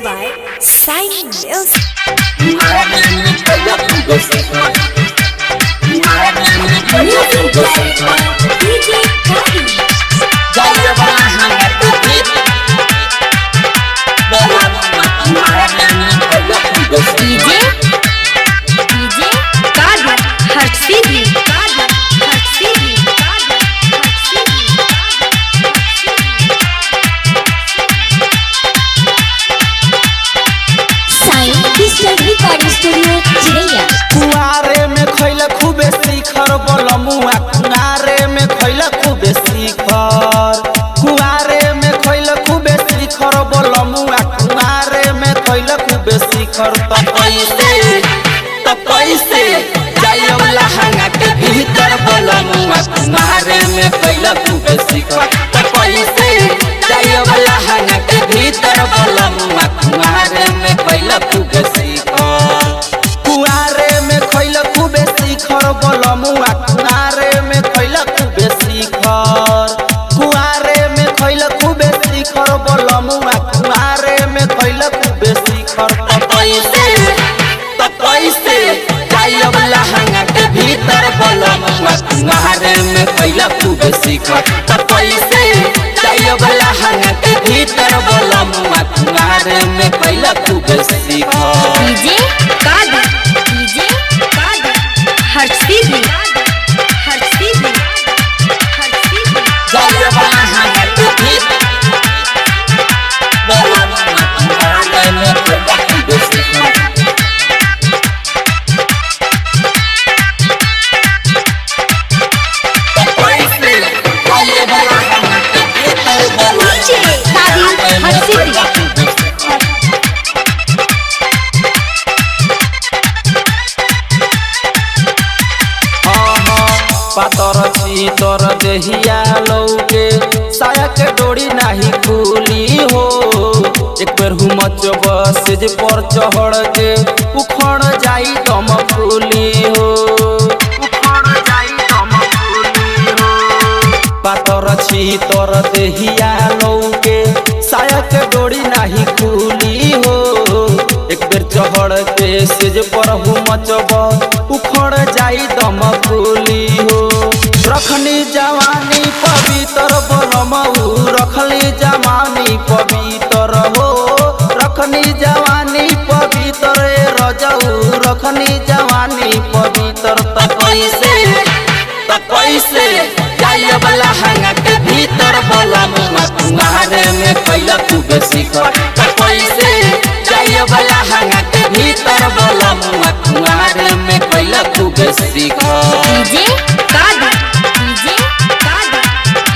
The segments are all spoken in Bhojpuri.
presented by Sign Music. Music director DJ Kavi. DJ Kavi Harshidi Sign Digital Recording Studio चिड़ैया। कुआरे में खैला खूबे शिखर बलमुआ कुआरे में खैला खूबे शिखर कुआरे में खैला खूबे शिखर बलमुआ कुआरे में खैला खूबे शिखर त कैसे जायब लहंगा के भीतर बलमुआ कुआरे में खैला खूबे शिखर त कैसे जायब लहंगा के भीतर बलमुआ कुआरे में खैला खूबे शिखर कुआरे में खैला खूबे शिखर बलमुआ कुआरे में खैला खूबे शिखर कुआरे में खैला खूबे शिखर बलमुआ कुआरे में खैला खूबे शिखर त कैसे जायब लहंगा के भीतर बलमुआ कुआरे में खैला खूबे शिखर त कैसे जायब लहंगा के भीतर बलमुआ कुआरे में खैला खूबे शिखर DJ Kavi Harshidi जायब लहंगा के भीतर बलमुआ कुआरे में खैला खूबे शिखर पातर चीतर देहिया लौके साया के डोरी नाही खुली हो एक बेर हुमच बसेज पर चढ़ के उखड़ जाई दम फूली हो पातर चीतर देहिया लौके साया के डोरी नाही खुली हो एक बेर चढ़ के सेज पर हुमच उखड़ जाई दम फूली हो रखनी जवानी पवित्र बलमऊ रखली जवानी पवित्र हो रखनी जवानी पवित्र रजऊ रखनी जवानी पवित्र त कैसे जायब लहंगा के भीतर बलमुआ कुआरे में खैला खूबे शिखर त कैसे जायब लहंगा के भीतर बलमुआ कुआरे में खैला खूबे शिखर DJ Kavi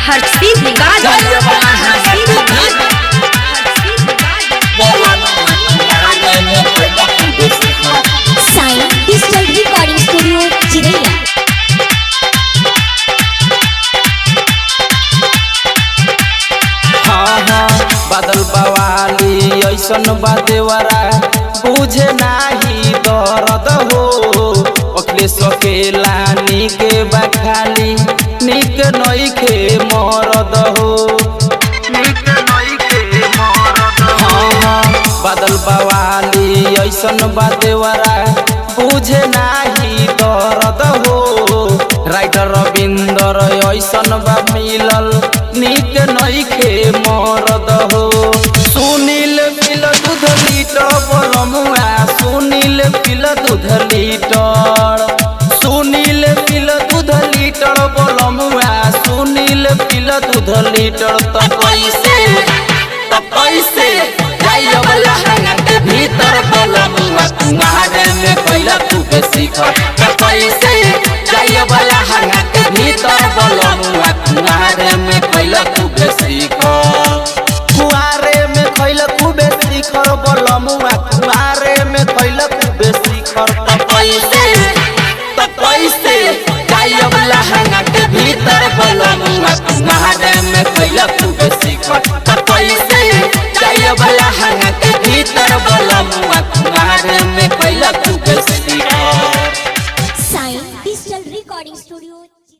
Harshidi जायब लहंगा के भीतर बलमुआ कुआरे में खैला खूबे शिखर Sign Digital Recording Studio चिड़ैया। बादल बवाली ऐसन बादेवरा बुझे नाही दर्द हो अखिलेश अकेला निके बखाली निक नइखे मरद हो बादल बवाली ऐसन बादेवरा बुझे नाही दर्द हो राइटर रविंदर ऐसन बा मिलल निक नइखे मरद हो सुनील पिल दूध लीटर बलमुआ सुनील पिल दूध लीटर सुनील पिल दूध लीटर बलमुआ सुनील पिल दूध लीटर त कैसे जायब लहंगा के भीतर बलमुआ कुआरे में खैला खूबे शिखर त कैसे जायब लहंगा के भीतर बलमुआ कुआरे में खैला खूबे शिखर कुआरे में खैला खूबे शिखर बलमुआ कुआरे में खैला खूबे शिखर त कैसे जायब लहंगा के भीतर बलमुआ कुआरे में खैला खूबे शिखर त कैसे जायब लहंगा के भीतर बलमुआ कुआरे में खैला खूबे शिखर Sign Digital Recording Studio।